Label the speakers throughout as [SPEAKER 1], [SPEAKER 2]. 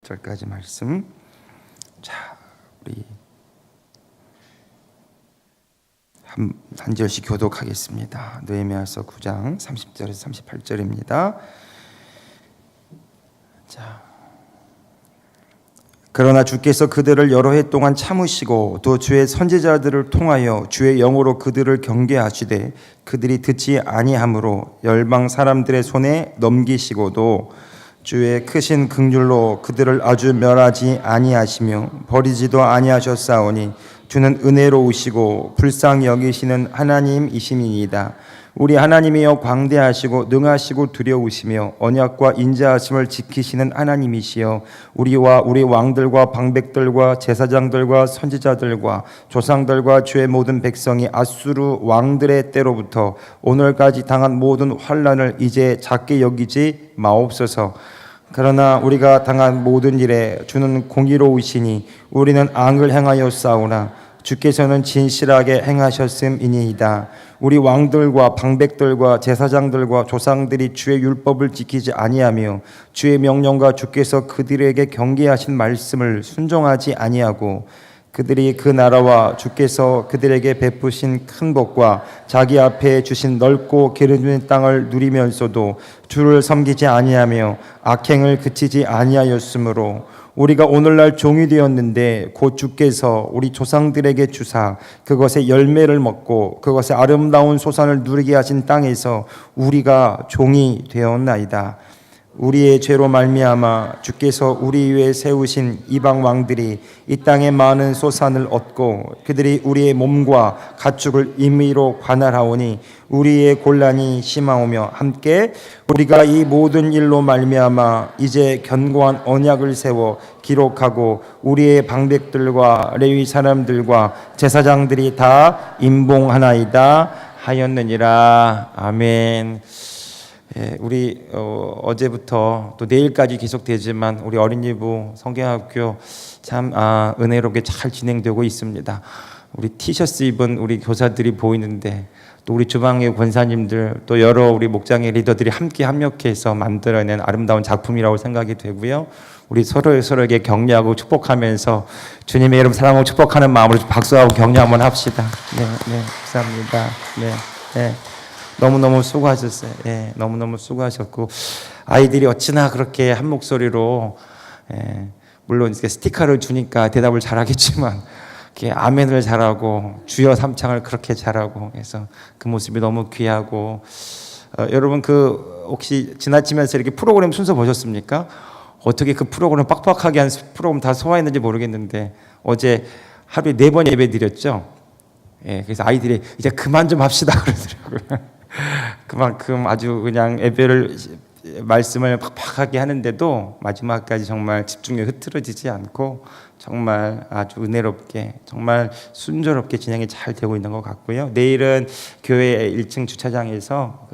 [SPEAKER 1] 30절까지 말씀. 자, 우리 한 절씩 교독하겠습니다. 느헤미야서 9장 30절에서 38절입니다. 자, 그러나 주께서 그들을 여러 해 동안 참으시고 또 주의 선지자들을 통하여 주의 영으로 그들을 경계하시되 그들이 듣지 아니하므로 열방 사람들의 손에 넘기시고도 주의 크신 긍휼로 그들을 아주 멸하지 아니하시며 버리지도 아니하셨사오니 주는 은혜로우시고 불쌍히 여기시는 하나님이심이니이다. 우리 하나님이여 광대하시고 능하시고 두려우시며 언약과 인자하심을 지키시는 하나님이시여 우리와 우리 왕들과 방백들과 제사장들과 선지자들과 조상들과 주의 모든 백성이 아수르 왕들의 때로부터 오늘까지 당한 모든 환난을 이제 작게 여기지 마옵소서. 그러나 우리가 당한 모든 일에 주는 공의로우시니 우리는 악을 행하여 싸우나 주께서는 진실하게 행하셨음이니이다. 우리 왕들과 방백들과 제사장들과 조상들이 주의 율법을 지키지 아니하며 주의 명령과 주께서 그들에게 경계하신 말씀을 순종하지 아니하고 그들이 그 나라와 주께서 그들에게 베푸신 큰 복과 자기 앞에 주신 넓고 기름진 땅을 누리면서도 주를 섬기지 아니하며 악행을 그치지 아니하였으므로 우리가 오늘날 종이 되었는데 곧 주께서 우리 조상들에게 주사 그것의 열매를 먹고 그것의 아름다운 소산을 누리게 하신 땅에서 우리가 종이 되었나이다. 우리의 죄로 말미암아 주께서 우리 위에 세우신 이방 왕들이 이 땅에 많은 소산을 얻고 그들이 우리의 몸과 가축을 임의로 관할하오니 우리의 곤란이 심하오며 함께 우리가 이 모든 일로 말미암아 이제 견고한 언약을 세워 기록하고 우리의 방백들과 레위 사람들과 제사장들이 다 임봉하나이다 하였느니라. 아멘. 우리 어제부터 또 내일까지 계속되지만 우리 어린이부 성경학교 참 은혜롭게 잘 진행되고 있습니다. 우리 티셔츠 입은 우리 교사들이 보이는데 또 우리 주방의 권사님들 또 여러 우리 목장의 리더들이 함께 합력해서 만들어낸 아름다운 작품이라고 생각이 되고요. 우리 서로에게 격려하고 축복하면서 주님의 이름 사랑하고 축복하는 마음으로 박수하고 격려 한번 합시다. 네, 감사합니다. 네. 너무너무 수고하셨어요. 예, 너무너무 수고하셨고 아이들이 어찌나 그렇게 한 목소리로 물론 이렇게 스티커를 주니까 대답을 잘하겠지만 이렇게 아멘을 잘하고 주여 삼창을 그렇게 잘하고 해서 그 모습이 너무 귀하고 여러분 그 혹시 지나치면서 이렇게 프로그램 순서 보셨습니까? 어떻게 그 프로그램 빡빡하게 한 프로그램 다 소화했는지 모르겠는데 어제 하루에 4번 예배 드렸죠. 예, 그래서 아이들이 이제 그만 좀 합시다 그러더라고요. 그만큼 아주 그냥 예배를 말씀을 팍팍하게 하는데도 마지막까지 정말 집중력이 흐트러지지 않고 정말 아주 은혜롭게 정말 순조롭게 진행이 잘 되고 있는 것 같고요. 내일은 교회 1층 주차장에서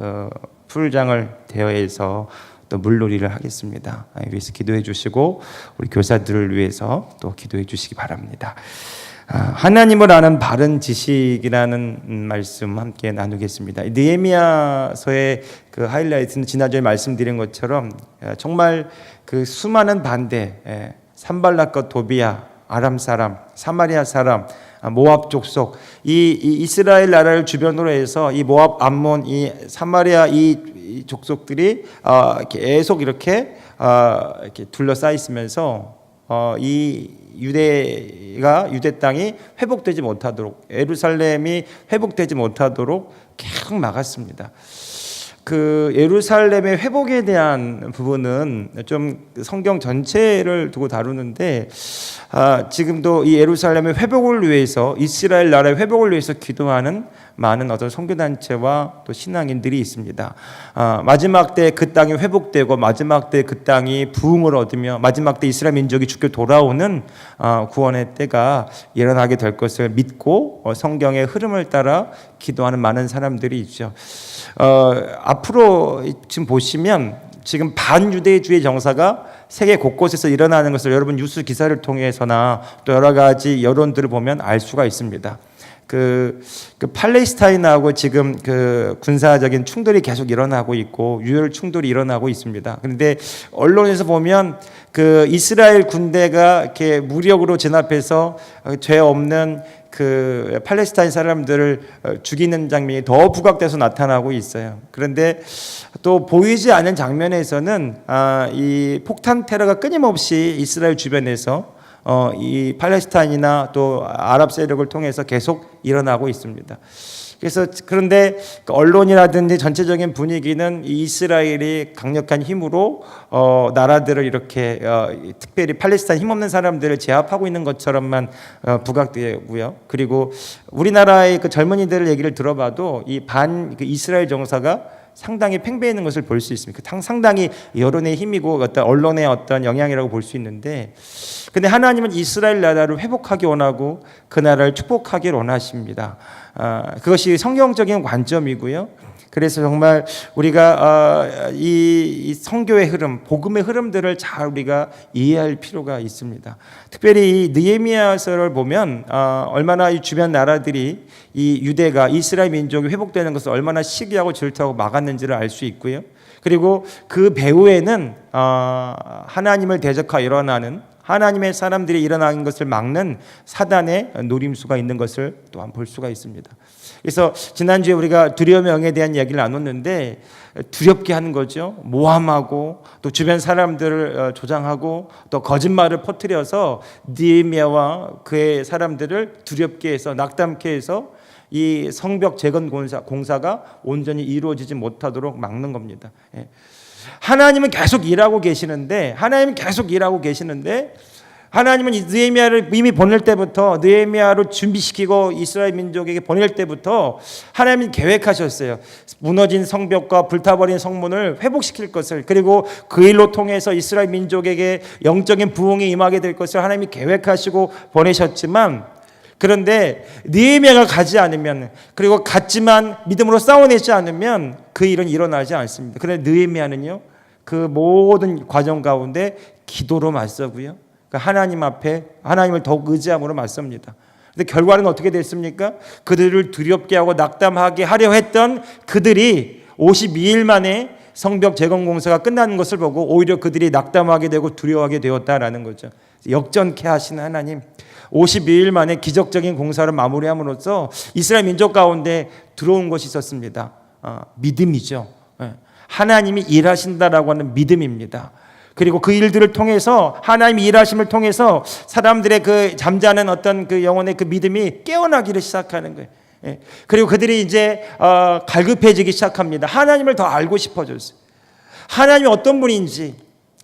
[SPEAKER 1] 풀장을 대여해서 또 물놀이를 하겠습니다. 위해서 기도해 주시고 우리 교사들을 위해서 또 기도해 주시기 바랍니다. 하나님을 아는 바른 지식이라는 말씀 함께 나누겠습니다. 느헤미야서의 그 하이라이트는 지난주에 말씀드린 것처럼 정말 그 수많은 반대 산발락과 도비야, 아람 사람, 사마리아 사람, 모압 족속 이 이스라엘 나라를 주변으로 해서 이 모압, 암몬, 이 사마리아 이 족속들이 계속 이렇게 둘러싸여 있으면서 이 유대 땅이 회복되지 못하도록 예루살렘이 회복되지 못하도록 계속 막았습니다. 그 예루살렘의 회복에 대한 부분은 좀 성경 전체를 두고 다루는데 지금도 이 예루살렘의 회복을 위해서 이스라엘 나라의 회복을 위해서 기도하는 많은 어떤 선교단체와 또 신앙인들이 있습니다. 마지막 때 그 땅이 회복되고 마지막 때 그 땅이 부흥을 얻으며 마지막 때 이스라엘 민족이 주께 돌아오는 구원의 때가 일어나게 될 것을 믿고 성경의 흐름을 따라 기도하는 많은 사람들이 있죠. 앞으로 지금 보시면 지금 반유대주의 정사가 세계 곳곳에서 일어나는 것을 여러분 뉴스 기사를 통해서나 또 여러 가지 여론들을 보면 알 수가 있습니다. 그 팔레스타인하고 지금 그 군사적인 충돌이 계속 일어나고 있고 유혈 충돌이 일어나고 있습니다. 그런데 언론에서 보면 그 이스라엘 군대가 이렇게 무력으로 진압해서 죄 없는 그 팔레스타인 사람들을 죽이는 장면이 더 부각돼서 나타나고 있어요. 그런데 또 보이지 않는 장면에서는 이 폭탄 테러가 끊임없이 이스라엘 주변에서 이 팔레스타인이나 또 아랍 세력을 통해서 계속 일어나고 있습니다. 그래서 그런데 언론이라든지 전체적인 분위기는 이스라엘이 강력한 힘으로 나라들을 이렇게 특별히 팔레스타인 힘없는 사람들을 제압하고 있는 것처럼만 부각되고요. 그리고 우리나라의 그 젊은이들의 얘기를 들어봐도 이 그 이스라엘 정서가 상당히 팽배해 있는 것을 볼 수 있습니다. 상당히 여론의 힘이고 어떤 언론의 어떤 영향이라고 볼 수 있는데, 근데 하나님은 이스라엘 나라를 회복하기 원하고 그 나라를 축복하기를 원하십니다. 그것이 성경적인 관점이고요. 그래서 정말 우리가 이 선교의 흐름, 복음의 흐름들을 잘 우리가 이해할 필요가 있습니다. 특별히 이 느헤미야서를 보면 얼마나 이 주변 나라들이 이 유대가 이스라엘 민족이 회복되는 것을 얼마나 시기하고 질투하고 막았는지를 알 수 있고요. 그리고 그 배후에는 하나님을 대적하여 일어나는 하나님의 사람들이 일어나는 것을 막는 사단의 노림수가 있는 것을 또한 볼 수가 있습니다. 그래서 지난주에 우리가 두려움의 영에 대한 이야기를 나눴는데, 두렵게 하는 거죠. 모함하고 또 주변 사람들을 조장하고 또 거짓말을 퍼뜨려서 느헤미야와 그의 사람들을 두렵게 해서 낙담케 해서 이 성벽 재건 공사가 온전히 이루어지지 못하도록 막는 겁니다. 하나님은 계속 일하고 계시는데 하나님은 느헤미야를 이미 보낼 때부터, 느헤미야를 준비시키고 이스라엘 민족에게 보낼 때부터 하나님이 계획하셨어요. 무너진 성벽과 불타버린 성문을 회복시킬 것을, 그리고 그 일로 통해서 이스라엘 민족에게 영적인 부흥이 임하게 될 것을 하나님이 계획하시고 보내셨지만, 그런데 느헤미야가 가지 않으면, 그리고 갔지만 믿음으로 싸워내지 않으면 그 일은 일어나지 않습니다. 그런데 느헤미야는요, 그 모든 과정 가운데 기도로 맞서고요, 하나님 앞에 하나님을 더욱 의지함으로 맞섭니다. 근데 결과는 어떻게 됐습니까? 그들을 두렵게 하고 낙담하게 하려 했던 그들이 52일 만에 성벽 재건 공사가 끝나는 것을 보고 오히려 그들이 낙담하게 되고 두려워하게 되었다라는 거죠. 역전케 하시는 하나님, 52일 만에 기적적인 공사를 마무리함으로써 이스라엘 민족 가운데 들어온 것이 있었습니다. 믿음이죠. 하나님이 일하신다라고 하는 믿음입니다. 그리고 그 일들을 통해서, 하나님이 일하심을 통해서 사람들의 그 잠자는 어떤 그 영혼의 그 믿음이 깨어나기를 시작하는 거예요. 그리고 그들이 이제 갈급해지기 시작합니다. 하나님을 더 알고 싶어졌어요. 하나님이 어떤 분인지,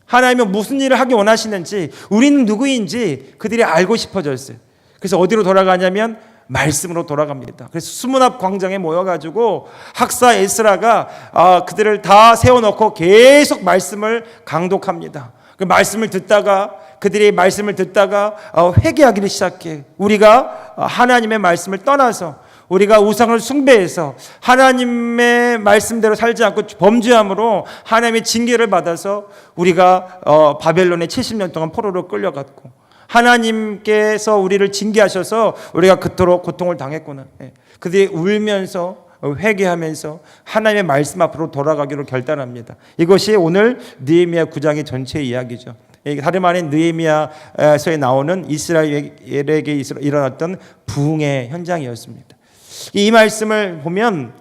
[SPEAKER 1] 하나님이 무슨 일을 하기 원하시는지, 우리는 누구인지 그들이 알고 싶어졌어요. 그래서 어디로 돌아가냐면 말씀으로 돌아갑니다. 그래서 수문 앞 광장에 모여가지고 학사 에스라가 그들을 다 세워놓고 계속 말씀을 강독합니다. 그 말씀을 듣다가, 그들이 말씀을 듣다가 회개하기를 시작해. 우리가 하나님의 말씀을 떠나서, 우리가 우상을 숭배해서 하나님의 말씀대로 살지 않고 범죄함으로 하나님의 징계를 받아서 우리가 바벨론에 70년 동안 포로로 끌려갔고, 하나님께서 우리를 징계하셔서 우리가 그토록 고통을 당했구나. 그들이 울면서 회개하면서 하나님의 말씀 앞으로 돌아가기로 결단합니다. 이것이 오늘 느헤미야 9장의 전체 이야기죠. 다름 아닌 느헤미야서에 나오는 이스라엘에게 일어났던 부흥의 현장이었습니다. 이 말씀을 보면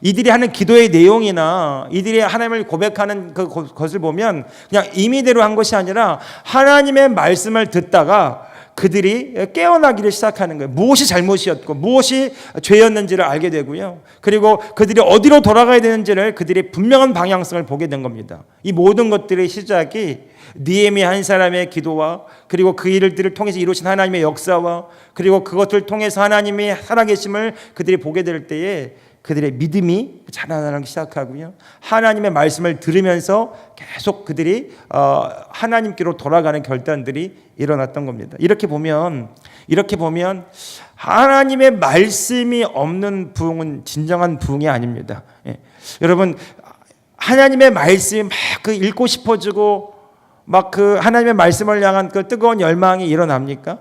[SPEAKER 1] 이들이 하는 기도의 내용이나 이들이 하나님을 고백하는 그것을 보면 그냥 임의대로 한 것이 아니라 하나님의 말씀을 듣다가 그들이 깨어나기를 시작하는 거예요. 무엇이 잘못이었고 무엇이 죄였는지를 알게 되고요. 그리고 그들이 어디로 돌아가야 되는지를, 그들의 분명한 방향성을 보게 된 겁니다. 이 모든 것들의 시작이 느헤미야 한 사람의 기도와, 그리고 그 일들을 통해서 이루신 하나님의 역사와, 그리고 그것을 통해서 하나님의 살아계심을 그들이 보게 될 때에 그들의 믿음이 자라나기 시작하고요. 하나님의 말씀을 들으면서 계속 그들이 하나님께로 돌아가는 결단들이 일어났던 겁니다. 이렇게 보면 하나님의 말씀이 없는 부흥은 진정한 부흥이 아닙니다. 여러분, 하나님의 말씀이 막 그 읽고 싶어지고 막 그 하나님의 말씀을 향한 그 뜨거운 열망이 일어납니까?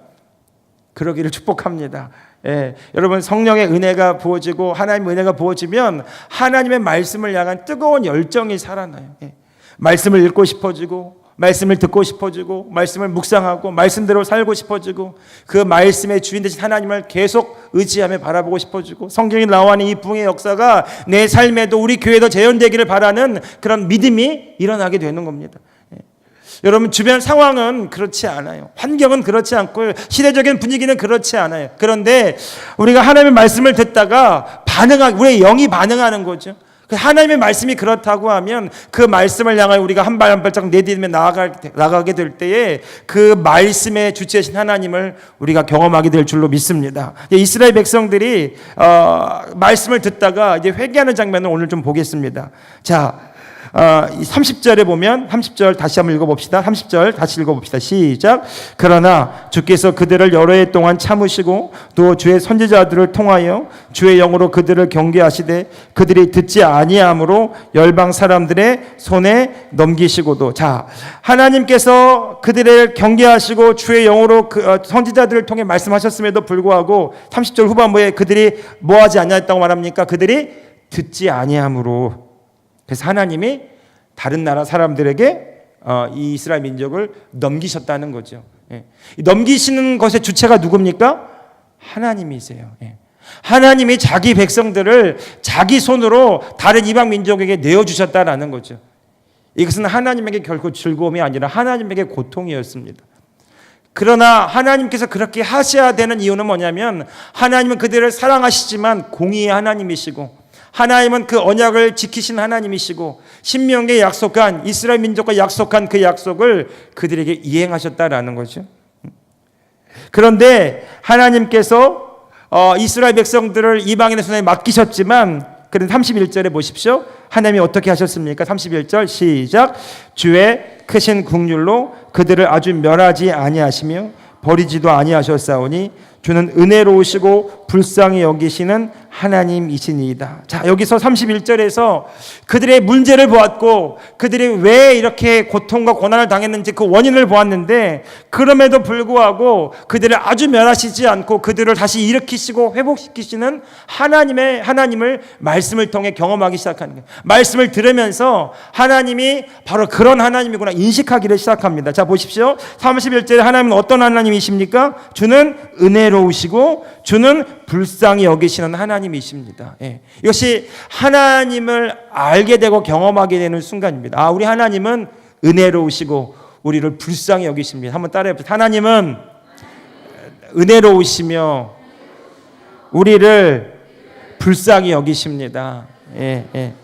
[SPEAKER 1] 그러기를 축복합니다. 예, 여러분 성령의 은혜가 부어지고 하나님의 은혜가 부어지면 하나님의 말씀을 향한 뜨거운 열정이 살아나요. 예, 말씀을 읽고 싶어지고 말씀을 듣고 싶어지고 말씀을 묵상하고 말씀대로 살고 싶어지고 그 말씀의 주인 되신 하나님을 계속 의지하며 바라보고 싶어지고 성경이 나와는 이 부흥의 역사가 내 삶에도 우리 교회도 재현되기를 바라는 그런 믿음이 일어나게 되는 겁니다. 여러분 주변 상황은 그렇지 않아요. 환경은 그렇지 않고 시대적인 분위기는 그렇지 않아요. 그런데 우리가 하나님의 말씀을 듣다가 우리의 영이 반응하는 거죠. 하나님의 말씀이 그렇다고 하면 그 말씀을 향하여 우리가 한 발 한 발짝 내딛으며 나가게 될 때에 그 말씀의 주체이신 하나님을 우리가 경험하게 될 줄로 믿습니다. 이스라엘 백성들이 말씀을 듣다가 이제 회개하는 장면을 오늘 좀 보겠습니다. 자, 30절에 보면 30절 다시 한번 읽어봅시다. 30절 다시 읽어봅시다. 시작. 그러나 주께서 그들을 여러 해 동안 참으시고 또 주의 선지자들을 통하여 주의 영으로 그들을 경계하시되 그들이 듣지 아니함으로 열방 사람들의 손에 넘기시고도. 자, 하나님께서 그들을 경계하시고 주의 영으로 선지자들을 통해 말씀하셨음에도 불구하고 30절 후반부에 그들이 뭐하지 아니하였다고 말합니까? 그들이 듣지 아니함으로. 그래서 하나님이 다른 나라 사람들에게 이 이스라엘 민족을 넘기셨다는 거죠. 예. 넘기시는 것의 주체가 누굽니까? 하나님이세요. 예. 하나님이 자기 백성들을 자기 손으로 다른 이방 민족에게 내어주셨다는 거죠. 이것은 하나님에게 결코 즐거움이 아니라 하나님에게 고통이었습니다. 그러나 하나님께서 그렇게 하셔야 되는 이유는 뭐냐면 하나님은 그들을 사랑하시지만 공의의 하나님이시고 하나님은 그 언약을 지키신 하나님이시고 신명기에 약속한 이스라엘 민족과 약속한 그 약속을 그들에게 이행하셨다라는 거죠. 그런데 하나님께서 이스라엘 백성들을 이방인의 손에 맡기셨지만 그런데 31절에 보십시오. 하나님이 어떻게 하셨습니까? 31절 시작. 주의 크신 긍휼로 그들을 아주 멸하지 아니하시며 버리지도 아니하셨사오니 주는 은혜로우시고 불쌍히 여기시는 하나님이시니이다. 자, 여기서 31절에서 그들의 문제를 보았고 그들이 왜 이렇게 고통과 고난을 당했는지 그 원인을 보았는데 그럼에도 불구하고 그들을 아주 멸하시지 않고 그들을 다시 일으키시고 회복시키시는 하나님을 말씀을 통해 경험하기 시작하는 거예요. 말씀을 들으면서 하나님이 바로 그런 하나님이구나 인식하기를 시작합니다. 자, 보십시오. 31절에 하나님은 어떤 하나님이십니까? 주는 은혜로우시고 주는 불쌍히 여기시는 하나님이십니다. 예. 이것이 하나님을 알게 되고 경험하게 되는 순간입니다. 우리 하나님은 은혜로우시고 우리를 불쌍히 여기십니다. 한번 따라해 보세요. 하나님은 은혜로우시며 우리를 불쌍히 여기십니다. 예, 예.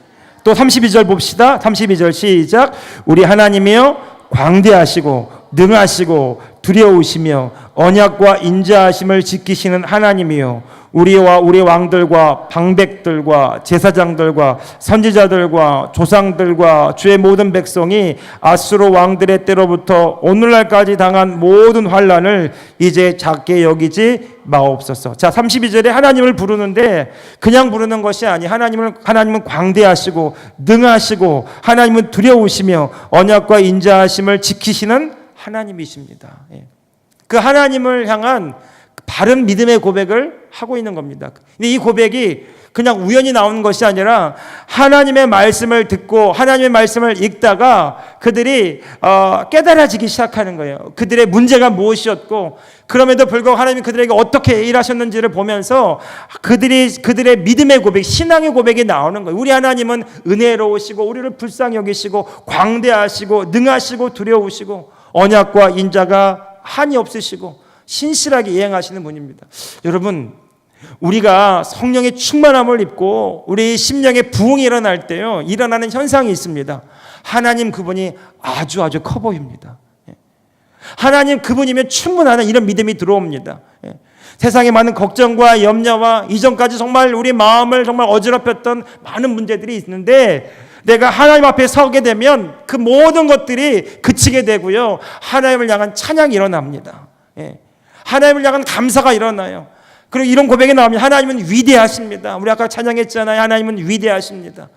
[SPEAKER 1] 또 32절 봅시다. 32절 시작. 우리 하나님이여 광대하시고 능하시고 두려우시며 언약과 인자하심을 지키시는 하나님이요 우리와 우리 왕들과 방백들과 제사장들과 선지자들과 조상들과 주의 모든 백성이 아수르 왕들의 때로부터 오늘날까지 당한 모든 환난을 이제 작게 여기지 마옵소서. 자, 32절에 하나님을 부르는데 그냥 부르는 것이 아니에요. 하나님은 광대하시고 능하시고 하나님은 두려우시며 언약과 인자하심을 지키시는 하나님이십니다. 그 하나님을 향한 바른 믿음의 고백을 하고 있는 겁니다. 근데 이 고백이 그냥 우연히 나오는 것이 아니라 하나님의 말씀을 듣고 하나님의 말씀을 읽다가 그들이 깨달아지기 시작하는 거예요. 그들의 문제가 무엇이었고 그럼에도 불구하고 하나님이 그들에게 어떻게 일하셨는지를 보면서 그들의 믿음의 고백, 신앙의 고백이 나오는 거예요. 우리 하나님은 은혜로우시고 우리를 불쌍히 여기시고 광대하시고 능하시고 두려우시고 언약과 인자가 한이 없으시고 신실하게 이행하시는 분입니다. 여러분, 우리가 성령의 충만함을 입고 우리 심령의 부흥이 일어날 때요, 일어나는 현상이 있습니다. 하나님 그분이 아주 커 보입니다. 하나님 그분이면 충분하는 이런 믿음이 들어옵니다. 세상에 많은 걱정과 염려와 이전까지 정말 우리 마음을 정말 어지럽혔던 많은 문제들이 있는데 내가 하나님 앞에 서게 되면 그 모든 것들이 그치게 되고요, 하나님을 향한 찬양이 일어납니다. 하나님을 향한 감사가 일어나요. 그리고 이런 고백이 나오면 하나님은 위대하십니다. 우리 아까 찬양했잖아요. 하나님은 위대하십니다.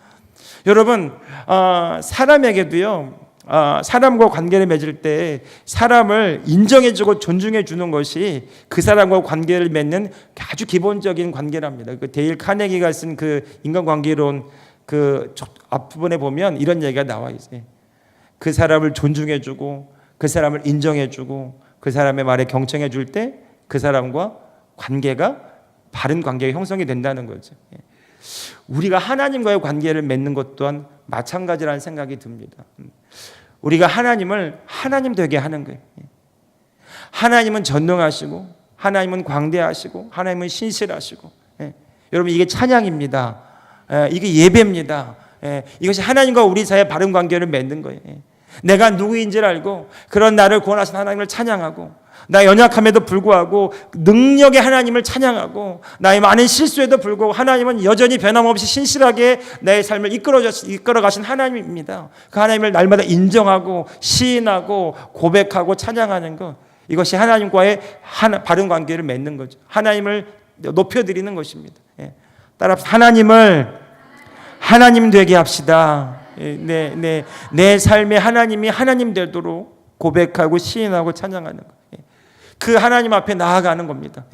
[SPEAKER 1] 여러분, 사람에게도요, 사람과 관계를 맺을 때 사람을 인정해주고 존중해주는 것이 그 사람과 관계를 맺는 아주 기본적인 관계랍니다. 그 데일 카네기가 쓴 그 인간관계론 그 앞부분에 보면 이런 얘기가 나와 있어요. 그 사람을 존중해주고 그 사람을 인정해주고 그 사람의 말에 경청해줄 때 그 사람과 관계가 바른 관계가 형성이 된다는 거죠. 우리가 하나님과의 관계를 맺는 것 또한 마찬가지라는 생각이 듭니다. 우리가 하나님을 하나님 되게 하는 거예요. 하나님은 전능하시고 하나님은 광대하시고 하나님은 신실하시고, 여러분 이게 찬양입니다. 이게 예배입니다. 이것이 하나님과 우리 사이의 바른 관계를 맺는 거예요. 내가 누구인지를 알고 그런 나를 구원하신 하나님을 찬양하고 나의 연약함에도 불구하고 능력의 하나님을 찬양하고 나의 많은 실수에도 불구하고 하나님은 여전히 변함없이 신실하게 나의 삶을 이끌어가신 하나님입니다. 그 하나님을 날마다 인정하고 시인하고 고백하고 찬양하는 것, 이것이 하나님과의 바른 관계를 맺는 거죠. 하나님을 높여드리는 것입니다. 따라서 하나님을 하나님 되게 합시다. 내 삶에 하나님이 하나님 되도록 고백하고 시인하고 찬양하는 것, 그 하나님 앞에 나아가는 겁니다.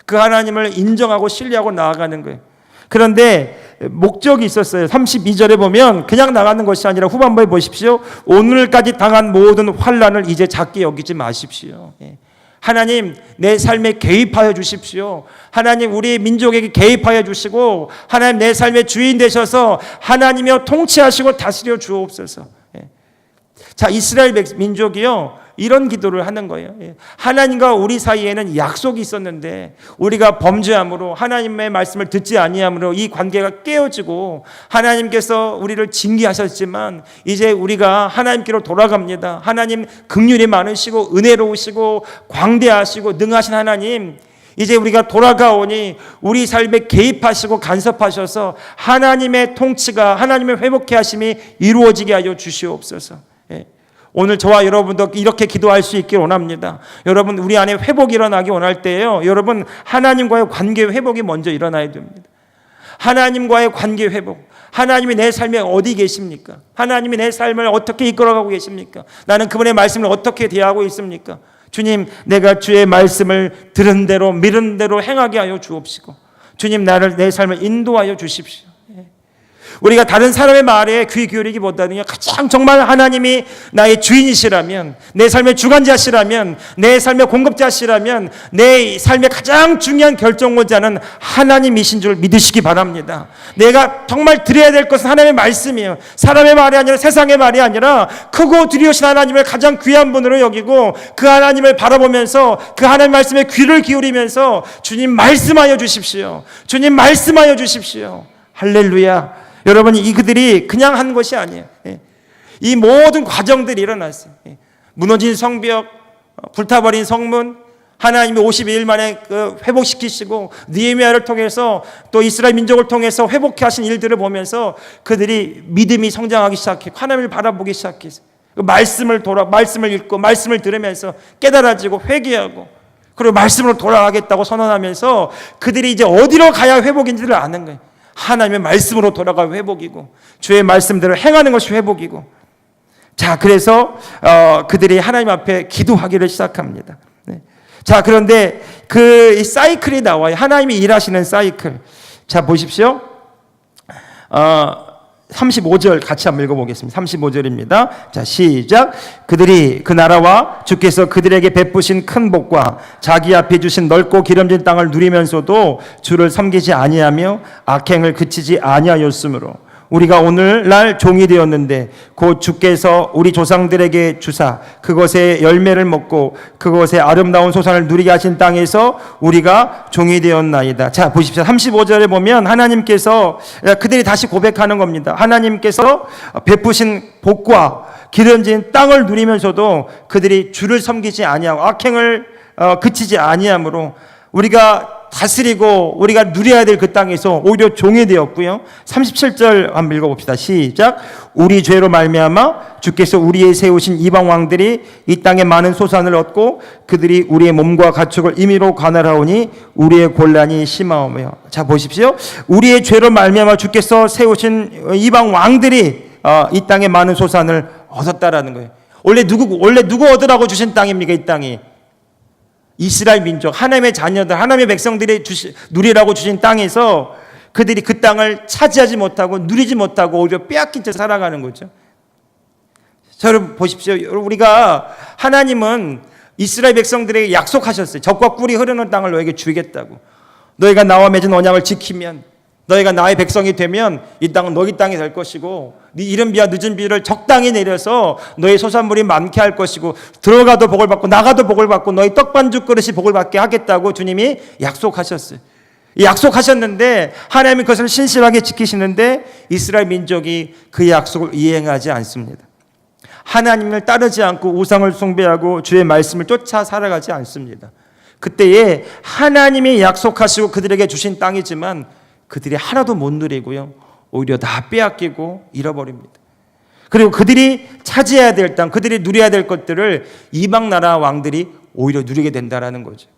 [SPEAKER 1] 그 하나님을 인정하고 신뢰하고 나아가는 거예요. 그런데 목적이 있었어요. 32절에 보면 그냥 나가는 것이 아니라 후반부에 보십시오. 오늘까지 당한 모든 환난을 이제 작게 여기지 마십시오. 하나님 내 삶에 개입하여 주십시오. 하나님 우리 민족에게 개입하여 주시고 하나님 내 삶의 주인 되셔서 하나님이여 통치하시고 다스려 주옵소서. 자, 이스라엘 민족이요 이런 기도를 하는 거예요. 하나님과 우리 사이에는 약속이 있었는데 우리가 범죄함으로 하나님의 말씀을 듣지 아니함으로 이 관계가 깨어지고 하나님께서 우리를 징계하셨지만 이제 우리가 하나님께로 돌아갑니다. 하나님 긍휼이 많으시고 은혜로우시고 광대하시고 능하신 하나님, 이제 우리가 돌아가오니 우리 삶에 개입하시고 간섭하셔서 하나님의 통치가 하나님의 회복케 하심이 이루어지게 하여 주시옵소서. 오늘 저와 여러분도 이렇게 기도할 수 있길 원합니다. 여러분 우리 안에 회복이 일어나기 원할 때예요. 여러분 하나님과의 관계 회복이 먼저 일어나야 됩니다. 하나님과의 관계 회복. 하나님이 내 삶에 어디 계십니까? 하나님이 내 삶을 어떻게 이끌어가고 계십니까? 나는 그분의 말씀을 어떻게 대하고 있습니까? 주님, 내가 주의 말씀을 들은 대로 믿은 대로 행하게 하여 주옵시고, 주님 나를 내 삶을 인도하여 주십시오. 우리가 다른 사람의 말에 귀 기울이기보다는 가장 정말 하나님이 나의 주인이시라면, 내 삶의 주관자시라면, 내 삶의 공급자시라면 내 삶의 가장 중요한 결정권자는 하나님이신 줄 믿으시기 바랍니다. 내가 정말 드려야 될 것은 하나님의 말씀이에요. 사람의 말이 아니라 세상의 말이 아니라 크고 두려우신 하나님을 가장 귀한 분으로 여기고 그 하나님을 바라보면서 그 하나님 말씀에 귀를 기울이면서 주님 말씀하여 주십시오. 주님 말씀하여 주십시오. 할렐루야. 여러분 그들이 그냥 한 것이 아니에요. 이 모든 과정들이 일어났어요. 무너진 성벽, 불타버린 성문, 하나님이 52일 만에 회복시키시고 느헤미야를 통해서 또 이스라엘 민족을 통해서 회복해 하신 일들을 보면서 그들이 믿음이 성장하기 시작했고 하나님을 바라보기 시작했어요. 말씀을 읽고 말씀을 들으면서 깨달아지고 회개하고 그리고 말씀으로 돌아가겠다고 선언하면서 그들이 이제 어디로 가야 회복인지를 아는 거예요. 하나님의 말씀으로 돌아가 회복이고 주의 말씀대로 행하는 것이 회복이고, 자 그래서 그들이 하나님 앞에 기도하기를 시작합니다. 자 그런데 그 사이클이 나와요. 하나님이 일하시는 사이클. 자 보십시오. 35절 같이 한번 읽어보겠습니다. 35절입니다. 자 시작. 그들이 그 나라와 주께서 그들에게 베푸신 큰 복과 자기 앞에 주신 넓고 기름진 땅을 누리면서도 주를 섬기지 아니하며 악행을 그치지 아니하였으므로 우리가 오늘날 종이 되었는데 곧 주께서 우리 조상들에게 주사 그것의 열매를 먹고 그것의 아름다운 소산을 누리게 하신 땅에서 우리가 종이 되었나이다. 자 보십시오. 35절에 보면 하나님께서 그들이 다시 고백하는 겁니다. 하나님께서 베푸신 복과 기름진 땅을 누리면서도 그들이 주를 섬기지 아니하고 악행을 그치지 아니하므로 우리가 다스리고 우리가 누려야 될 그 땅에서 오히려 종이 되었고요. 37절 한번 읽어봅시다. 시작. 우리 죄로 말미암아 주께서 우리의 세우신 이방 왕들이 이 땅에 많은 소산을 얻고 그들이 우리의 몸과 가축을 임의로 관할하오니 우리의 곤란이 심하오며. 자 보십시오. 우리의 죄로 말미암아 주께서 세우신 이방 왕들이 이 땅에 많은 소산을 얻었다라는 거예요. 원래 누구 얻으라고 주신 땅입니까? 이 땅이 이스라엘 민족, 하나님의 자녀들, 하나님의 백성들이 누리라고 주신 땅에서 그들이 그 땅을 차지하지 못하고 누리지 못하고 오히려 빼앗긴 채 살아가는 거죠. 여러분 보십시오. 우리가 하나님은 이스라엘 백성들에게 약속하셨어요. 젖과 꿀이 흐르는 땅을 너에게 주겠다고. 너희가 나와 맺은 언약을 지키면, 너희가 나의 백성이 되면 이 땅은 너희 땅이 될 것이고, 네 이른 비와 늦은 비를 적당히 내려서 너희 소산물이 많게 할 것이고, 들어가도 복을 받고 나가도 복을 받고 너희 떡반죽 그릇이 복을 받게 하겠다고 주님이 약속하셨어요. 약속하셨는데 하나님이 그것을 신실하게 지키시는데 이스라엘 민족이 그 약속을 이행하지 않습니다. 하나님을 따르지 않고 우상을 숭배하고 주의 말씀을 쫓아 살아가지 않습니다. 그때에 하나님이 약속하시고 그들에게 주신 땅이지만 그들이 하나도 못 누리고요, 오히려 다 빼앗기고 잃어버립니다. 그리고 그들이 차지해야 될 땅, 그들이 누려야 될 것들을 이방 나라 왕들이 오히려 누리게 된다는 거죠.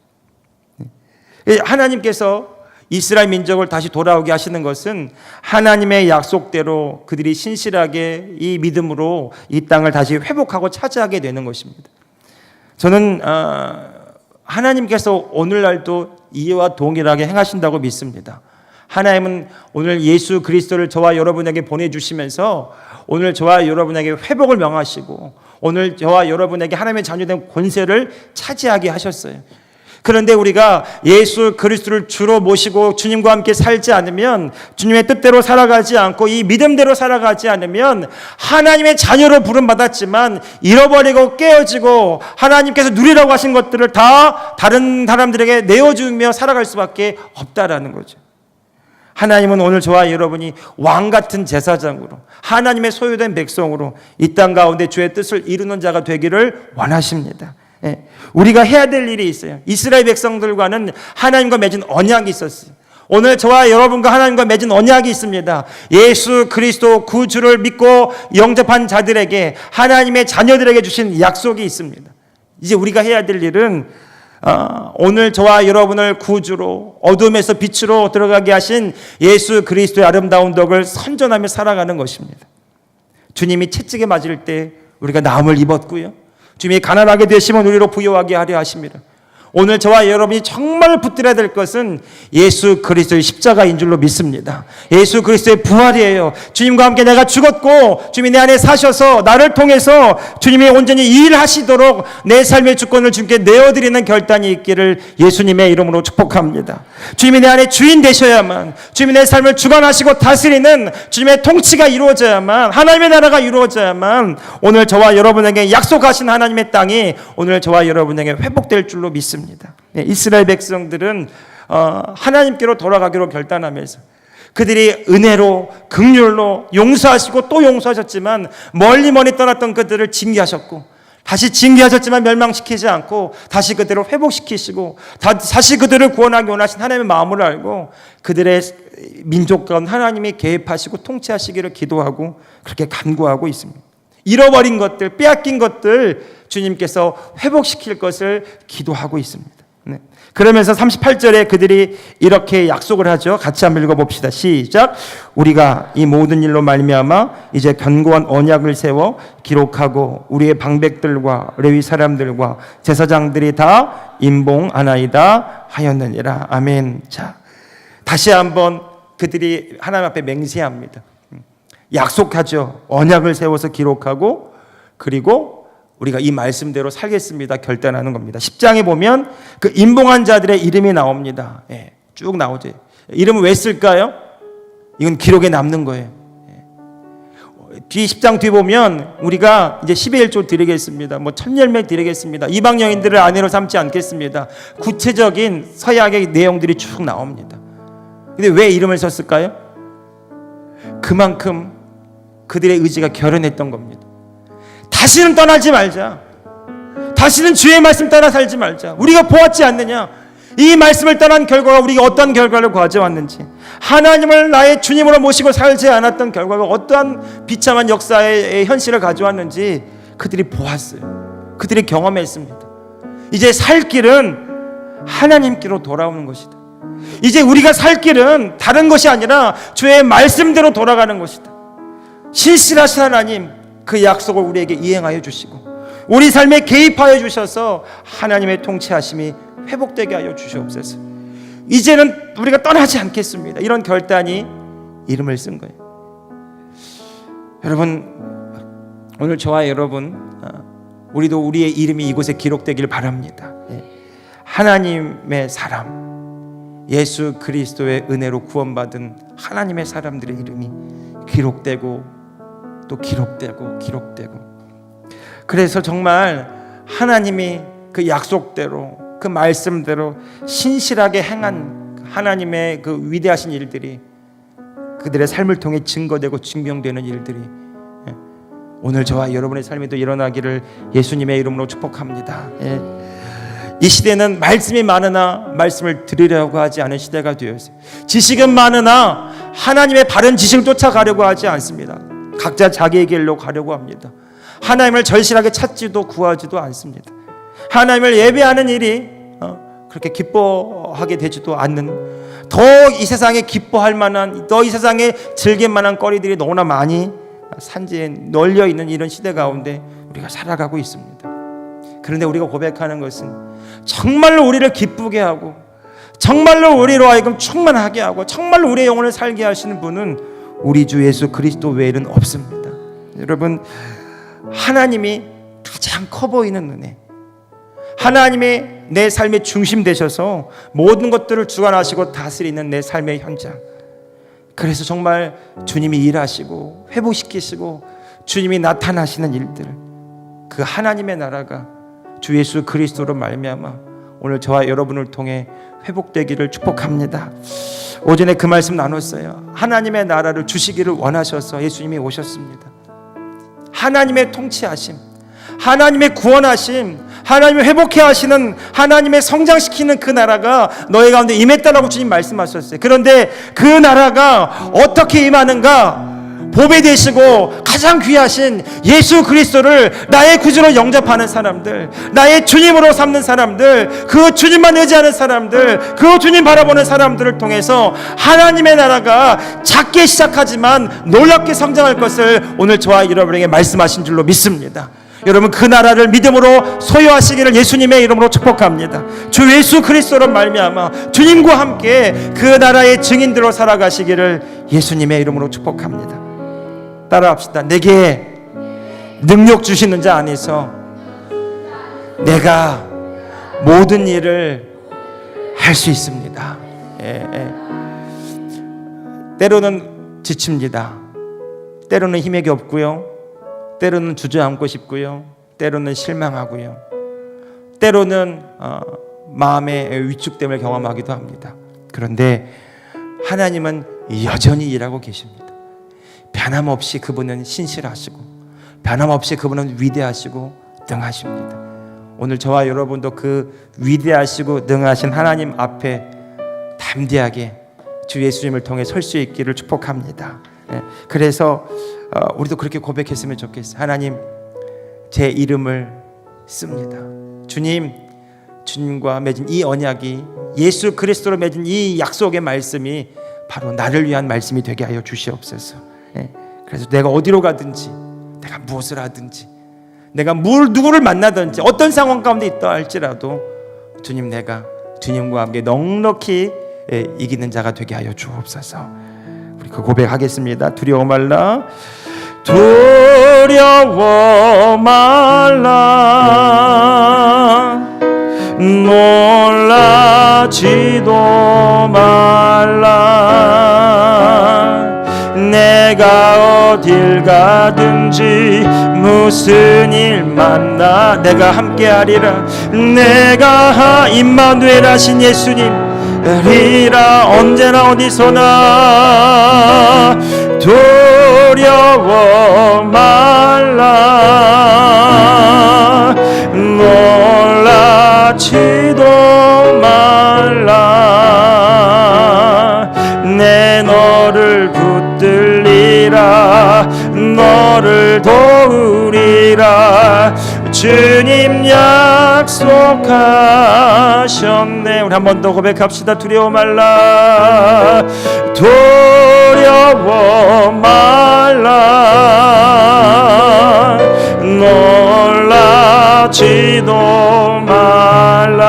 [SPEAKER 1] 하나님께서 이스라엘 민족을 다시 돌아오게 하시는 것은 하나님의 약속대로 그들이 신실하게 이 믿음으로 이 땅을 다시 회복하고 차지하게 되는 것입니다. 저는 하나님께서 오늘날도 이와 동일하게 행하신다고 믿습니다. 하나님은 오늘 예수 그리스도를 저와 여러분에게 보내주시면서 오늘 저와 여러분에게 회복을 명하시고 오늘 저와 여러분에게 하나님의 자녀된 권세를 차지하게 하셨어요. 그런데 우리가 예수 그리스도를 주로 모시고 주님과 함께 살지 않으면, 주님의 뜻대로 살아가지 않고 이 믿음대로 살아가지 않으면 하나님의 자녀로 부름받았지만 잃어버리고 깨어지고 하나님께서 누리라고 하신 것들을 다 다른 사람들에게 내어주며 살아갈 수밖에 없다라는 거죠. 하나님은 오늘 저와 여러분이 왕같은 제사장으로 하나님의 소유된 백성으로 이 땅 가운데 주의 뜻을 이루는 자가 되기를 원하십니다. 우리가 해야 될 일이 있어요. 이스라엘 백성들과는 하나님과 맺은 언약이 있었어요. 오늘 저와 여러분과 하나님과 맺은 언약이 있습니다. 예수 그리스도 구주를 믿고 영접한 자들에게, 하나님의 자녀들에게 주신 약속이 있습니다. 이제 우리가 해야 될 일은 오늘 저와 여러분을 구주로 어둠에서 빛으로 들어가게 하신 예수 그리스도의 아름다운 덕을 선전하며 살아가는 것입니다. 주님이 채찍에 맞을 때 우리가 나음을 입었고요, 주님이 가난하게 되시면 우리로 부유하게 하려 하십니다. 오늘 저와 여러분이 정말 붙들어야 될 것은 예수 그리스도의 십자가인 줄로 믿습니다. 예수 그리스도의 부활이에요. 주님과 함께 내가 죽었고 주님이 내 안에 사셔서 나를 통해서 주님이 온전히 일하시도록 내 삶의 주권을 주님께 내어드리는 결단이 있기를 예수님의 이름으로 축복합니다. 주님이 내 안에 주인 되셔야만, 주님이 내 삶을 주관하시고 다스리는 주님의 통치가 이루어져야만, 하나님의 나라가 이루어져야만 오늘 저와 여러분에게 약속하신 하나님의 땅이 오늘 저와 여러분에게 회복될 줄로 믿습니다. 이스라엘 백성들은 하나님께로 돌아가기로 결단하면서 그들이 은혜로 긍휼로 용서하시고 또 용서하셨지만 멀리 떠났던 그들을 징계하셨고, 다시 징계하셨지만 멸망시키지 않고 다시 그들을 회복시키시고 다시 그들을 구원하기 원하신 하나님의 마음을 알고 그들의 민족 가운데 하나님이 개입하시고 통치하시기를 기도하고 그렇게 간구하고 있습니다. 잃어버린 것들, 빼앗긴 것들 주님께서 회복시킬 것을 기도하고 있습니다. 네. 그러면서 38절에 그들이 이렇게 약속을 하죠. 같이 한번 읽어봅시다. 시작. 우리가 이 모든 일로 말미암아 이제 견고한 언약을 세워 기록하고 우리의 방백들과 레위 사람들과 제사장들이 다 임봉하나이다 하였느니라. 아멘. 자, 다시 한번 그들이 하나님 앞에 맹세합니다. 약속하죠. 언약을 세워서 기록하고 그리고 우리가 이 말씀대로 살겠습니다 결단하는 겁니다. 10장에 보면 그 임봉한 자들의 이름이 나옵니다. 쭉 나오죠. 이름을 왜 쓸까요? 이건 기록에 남는 거예요. 뒤 10장 뒤 보면 우리가 이제 11조 드리겠습니다. 뭐 천열매 드리겠습니다. 이방 여인들을 아내로 삼지 않겠습니다. 구체적인 서약의 내용들이 쭉 나옵니다. 근데 왜 이름을 썼을까요? 그만큼 그들의 의지가 결연했던 겁니다. 다시는 떠나지 말자. 다시는 주의 말씀 따라 살지 말자. 우리가 보았지 않느냐? 이 말씀을 떠난 결과가 우리가 어떠한 결과를 가져왔는지, 하나님을 나의 주님으로 모시고 살지 않았던 결과가 어떠한 비참한 역사의 현실을 가져왔는지 그들이 보았어요. 그들이 경험했습니다. 이제 살 길은 하나님께로 돌아오는 것이다. 이제 우리가 살 길은 다른 것이 아니라 주의 말씀대로 돌아가는 것이다. 신실하신 하나님, 그 약속을 우리에게 이행하여 주시고 우리 삶에 개입하여 주셔서 하나님의 통치하심이 회복되게 하여 주시옵소서. 이제는 우리가 떠나지 않겠습니다. 이런 결단이 이름을 쓴 거예요. 여러분, 오늘 저와 여러분, 우리도 우리의 이름이 이곳에 기록되길 바랍니다. 하나님의 사람, 예수 그리스도의 은혜로 구원받은 하나님의 사람들의 이름이 기록되고 또 기록되고. 그래서 정말 하나님이 그 약속대로, 그 말씀대로 신실하게 행한 하나님의 그 위대하신 일들이 그들의 삶을 통해 증거되고 증명되는 일들이 오늘 저와 여러분의 삶에도 일어나기를 예수님의 이름으로 축복합니다. 이 시대는 말씀이 많으나 말씀을 들으려고 하지 않은 시대가 되었어요. 지식은 많으나 하나님의 바른 지식을 쫓아가려고 하지 않습니다. 각자 자기의 길로 가려고 합니다. 하나님을 절실하게 찾지도 구하지도 않습니다. 하나님을 예배하는 일이 그렇게 기뻐하게 되지도 않는, 더 이 세상에 기뻐할 만한, 더 이 세상에 즐길 만한 거리들이 너무나 많이 산지에 널려 있는 이런 시대 가운데 우리가 살아가고 있습니다. 그런데 우리가 고백하는 것은 정말로 우리를 기쁘게 하고 정말로 우리로 하여금 충만하게 하고 정말로 우리의 영혼을 살게 하시는 분은 우리 주 예수 그리스도 외에는 없습니다. 여러분, 하나님이 가장 커 보이는 은혜, 하나님이 내 삶의 중심 되셔서 모든 것들을 주관하시고 다스리는 내 삶의 현장, 그래서 정말 주님이 일하시고 회복시키시고 주님이 나타나시는 일들, 그 하나님의 나라가 주 예수 그리스도로 말미암아 오늘 저와 여러분을 통해 회복되기를 축복합니다. 오전에 그 말씀 나눴어요. 하나님의 나라를 주시기를 원하셔서 예수님이 오셨습니다. 하나님의 통치하심, 하나님의 구원하심, 하나님의 회복해 하시는, 하나님의 성장시키는 그 나라가 너희 가운데 임했다라고 주님 말씀하셨어요. 그런데 그 나라가 어떻게 임하는가? 보배 되시고 가장 귀하신 예수 그리스도를 나의 구주로 영접하는 사람들, 나의 주님으로 삼는 사람들, 그 주님만 의지하는 사람들, 그 주님 바라보는 사람들을 통해서 하나님의 나라가 작게 시작하지만 놀랍게 성장할 것을 오늘 저와 여러분에게 말씀하신 줄로 믿습니다. 여러분, 그 나라를 믿음으로 소유하시기를 예수님의 이름으로 축복합니다. 주 예수 그리스도로 말미암아 주님과 함께 그 나라의 증인들로 살아가시기를 예수님의 이름으로 축복합니다. 따라합시다. 내게 능력 주시는 자 안에서 내가 모든 일을 할 수 있습니다. 때로는 지칩니다. 때로는 힘이 없고요, 때로는 주저앉고 싶고요, 때로는 실망하고요, 때로는 마음의 위축됨을 경험하기도 합니다. 그런데 하나님은 여전히 일하고 계십니다. 변함없이 그분은 신실하시고 변함없이 그분은 위대하시고 능하십니다. 오늘 저와 여러분도 그 위대하시고 능하신 하나님 앞에 담대하게 주 예수님을 통해 설 수 있기를 축복합니다. 그래서 우리도 그렇게 고백했으면 좋겠어요. 하나님, 제 이름을 씁니다. 주님, 주님과 맺은 이 언약이, 예수 그리스도로 맺은 이 약속의 말씀이 바로 나를 위한 말씀이 되게 하여 주시옵소서. 그래서 내가 어디로 가든지, 내가 무엇을 하든지, 내가 누구를 만나든지, 어떤 상황 가운데 있다 할지라도 주님, 내가 주님과 함께 넉넉히 이기는 자가 되게 하여 주옵소서. 우리 그 고백하겠습니다. 두려워 말라, 두려워 말라, 놀라지도 말라. 내가 어딜 가든지 무슨 일 만나 내가 함께하리라. 내가 임마누엘 하신 예수님 리라. 언제나 어디서나 두려워 말라, 놀라지도 말라. 내 너를 붙들리라, 너를 도우리라. 주님 약속하셨네. 우리 한 번 더 고백합시다. 두려워 말라, 두려워 말라, 놀라지도 말라.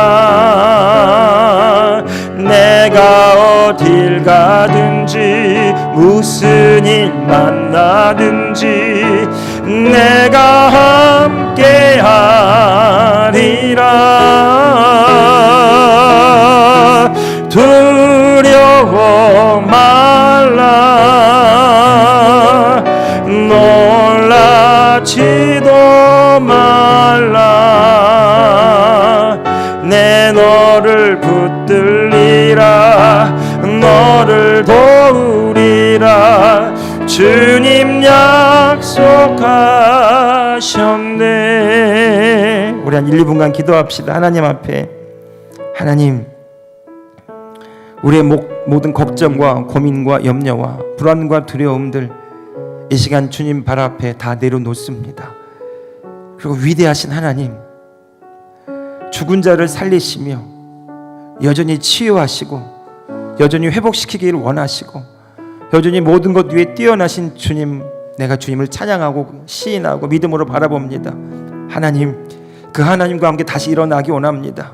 [SPEAKER 1] 내가 어딜 가든지 무슨 일 만나든지 내가 함께 하리라. 두려워 말라. 놀라지도 말라. 내 너를 붙들리라. 너를 도우리라. 주님 약속하셨네. 우리 한 1, 2분간 기도합시다. 하나님 앞에, 하나님, 우리의 모든 걱정과 고민과 염려와 불안과 두려움들 이 시간 주님 발 앞에 다 내려놓습니다. 그리고 위대하신 하나님, 죽은 자를 살리시며 여전히 치유하시고 여전히 회복시키기를 원하시고 여전히 모든 것 위에 뛰어나신 주님, 내가 주님을 찬양하고 시인하고 믿음으로 바라봅니다. 하나님, 그 하나님과 함께 다시 일어나기 원합니다.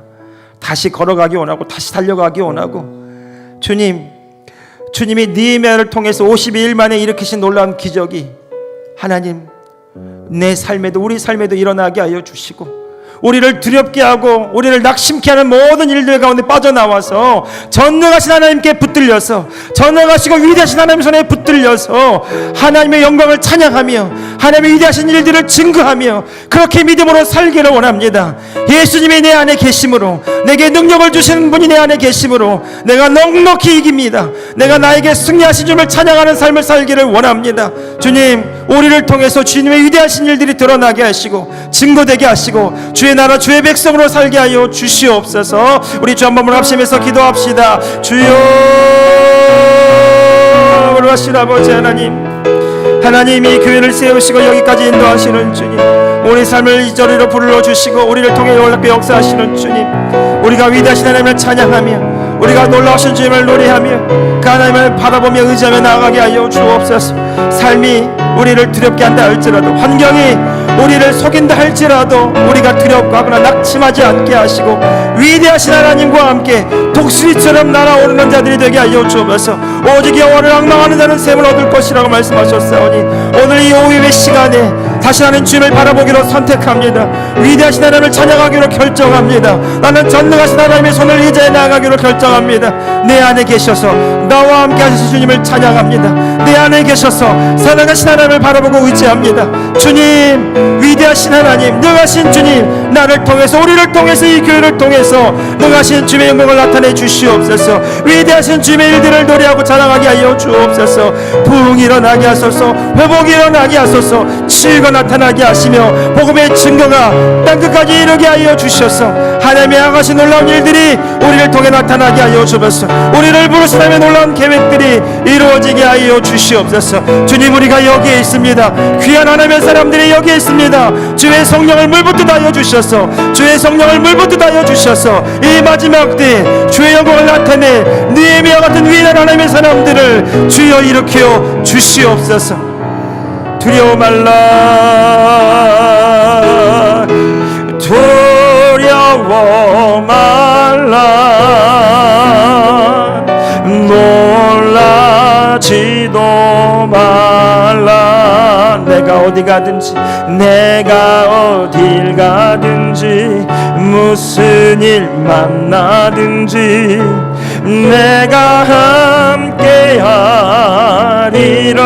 [SPEAKER 1] 다시 걸어가기 원하고 다시 달려가기 원하고, 주님, 주님이 느헤미야를 통해서 52일 만에 일으키신 놀라운 기적이 하나님 내 삶에도 우리 삶에도 일어나게 하여 주시고, 우리를 두렵게 하고 우리를 낙심케 하는 모든 일들 가운데 빠져나와서 전능하신 하나님께 붙들려서, 전능하시고 위대하신 하나님 손에 붙들려서 하나님의 영광을 찬양하며 하나님의 위대하신 일들을 증거하며 그렇게 믿음으로 살기를 원합니다. 예수님이 내 안에 계심으로, 내게 능력을 주시는 분이 내 안에 계심으로 내가 넉넉히 이깁니다. 내가 나에게 승리하신 주님을 찬양하는 삶을 살기를 원합니다. 주님, 우리를 통해서 주님의 위대하신 일들이 드러나게 하시고 증거되게 하시고 주의 나라 주의 백성으로 살게 하여 주시옵소서. 우리 주 한 번만 합심해서 기도합시다. 주여, 하신 아버지 하나님, 하나님이 교회를 세우시고 여기까지 인도하시는 주님, 우리 삶을 이 자리로 불러주시고 우리를 통해 놀랍게 역사하시는 주님, 우리가 위대하신 하나님을 찬양하며 우리가 놀라우신 주님을 노래하며 그 하나님을 바라보며 의지하며 나아가게 하여 주옵소서. 삶이 우리를 두렵게 한다 할지라도, 환경이 우리를 속인다 할지라도 우리가 두렵고 하거나 낙심하지 않게 하시고 위대하신 하나님과 함께 독수리처럼 날아오르는 자들이 되게 하여 주옵소서. 오직 여호와를 앙망하는 자는 샘을 얻을 것이라고 말씀하셨사오니 오늘 이 오후의 시간에 다시 하는 주님을 바라보기로 선택합니다. 위대하신 하나님을 찬양하기로 결정합니다. 나는 전능하신 하나님의 손을 의지해 나아가기로 결정합니다. 내 안에 계셔서 나와 함께 하시는 주님을 찬양합니다. 내 안에 계셔서 살아가신 하나님을 바라보고 의지합니다. 주님, 위대하신 하나님, 능하신 주님, 나를 통해서 우리를 통해서 이 교회를 통해서 능하신 주님의 영광을 나타내 주시옵소서. 위대하신 주님의 일들을 노래하고 자랑하게 하여 주옵소서. 부흥이 일어나게 하소서. 회복이 일어나게 하소서. 치유가 나타나게 하시며 복음의 증거가 땅끝까지 이르게 하여 주셔서 하나님의 향하신 놀라운 일들이 우리를 통해 나타나게 하여 주옵소서. 우리를 부르시다며 놀라운 계획들이 이루어지게 하여 주시옵소서. 주님, 우리가 여기에 있습니다. 귀한 하나님의 사람들이 여기에 있습니다. 주의 성령을 물붓듯 하여 주셔서, 주의 성령을 물붓듯 하여 주셔서 이 마지막 때 주의 영광을 나타내 느헤미야 같은 위대한 하나님의 사람들을 주여 일으켜 주시옵소서. 두려워 말라. 두려워 말라. 놀라지도 말라. 내가 어디 가든지, 내가 어딜 가든지 무슨 일 만나든지 내가 함께 하리라.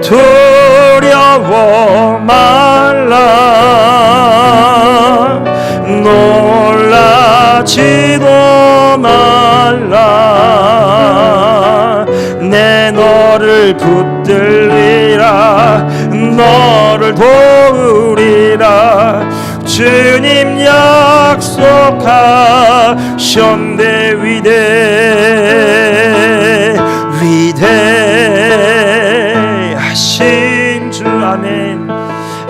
[SPEAKER 1] 두려워 말라. 놀라지도 말라. 내 너를 붙들리라. 너를 도우리라. 주님 약속하셨네. 위대하신 주, 아멘.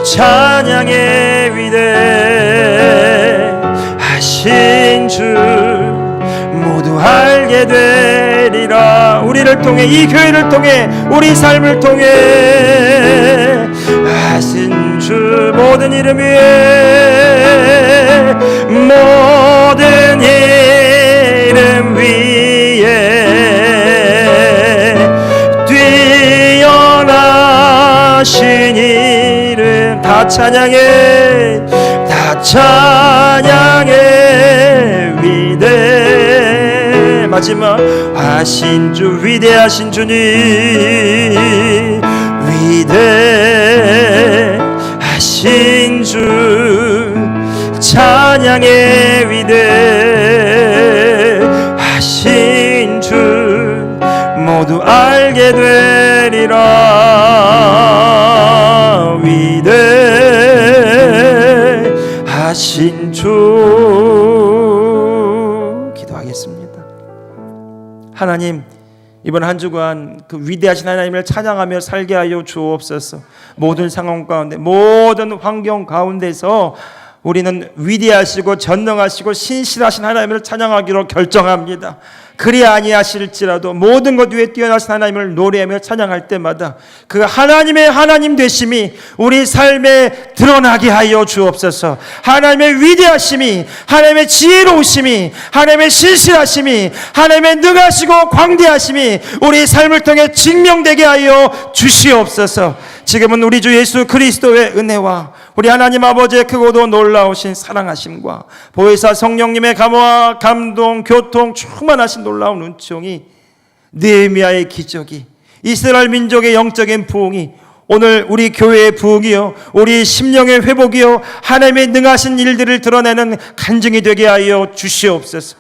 [SPEAKER 1] 찬양의 위대하신 주 모두 알게 되리라. 우리를 통해, 이 교회를 통해, 우리 삶을 통해 하신 모든 이름 위에 모든 이름 위에 뛰어나신 이름 다 찬양해 다 찬양해 위대 마지막 하신 주 위대하신 주님 위대하신 주 찬양의 위대하신 주 모두 알게 되리라 위대하신 주 기도하겠습니다. 하나님 이번 한 주간 그 위대하신 하나님을 찬양하며 살게 하여 주옵소서. 모든 상황 가운데 모든 환경 가운데서 우리는 위대하시고 전능하시고 신실하신 하나님을 찬양하기로 결정합니다. 그리 아니하실지라도 모든 것 위에 뛰어나신 하나님을 노래하며 찬양할 때마다 그 하나님의 하나님 되심이 우리 삶에 드러나게 하여 주옵소서. 하나님의 위대하심이 하나님의 지혜로우심이 하나님의 신실하심이 하나님의 능하시고 광대하심이 우리 삶을 통해 증명되게 하여 주시옵소서. 지금은 우리 주 예수 그리스도의 은혜와 우리 하나님 아버지의 크고도 놀라우신 사랑하심과 보혜사 성령님의 감화 감동 교통 충만하신 놀라운 은총이 느헤미야의 기적이 이스라엘 민족의 영적인 부흥이 오늘 우리 교회의 부흥이요 우리 심령의 회복이요 하나님의 능하신 일들을 드러내는 간증이 되게 하여 주시옵소서.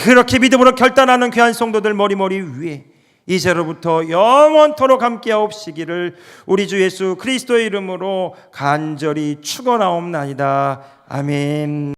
[SPEAKER 1] 그렇게 믿음으로 결단하는 귀한 성도들 머리머리 위에 이제로부터 영원토록 함께하옵시기를 우리 주 예수 그리스도의 이름으로 간절히 축원하옵나이다. 아멘.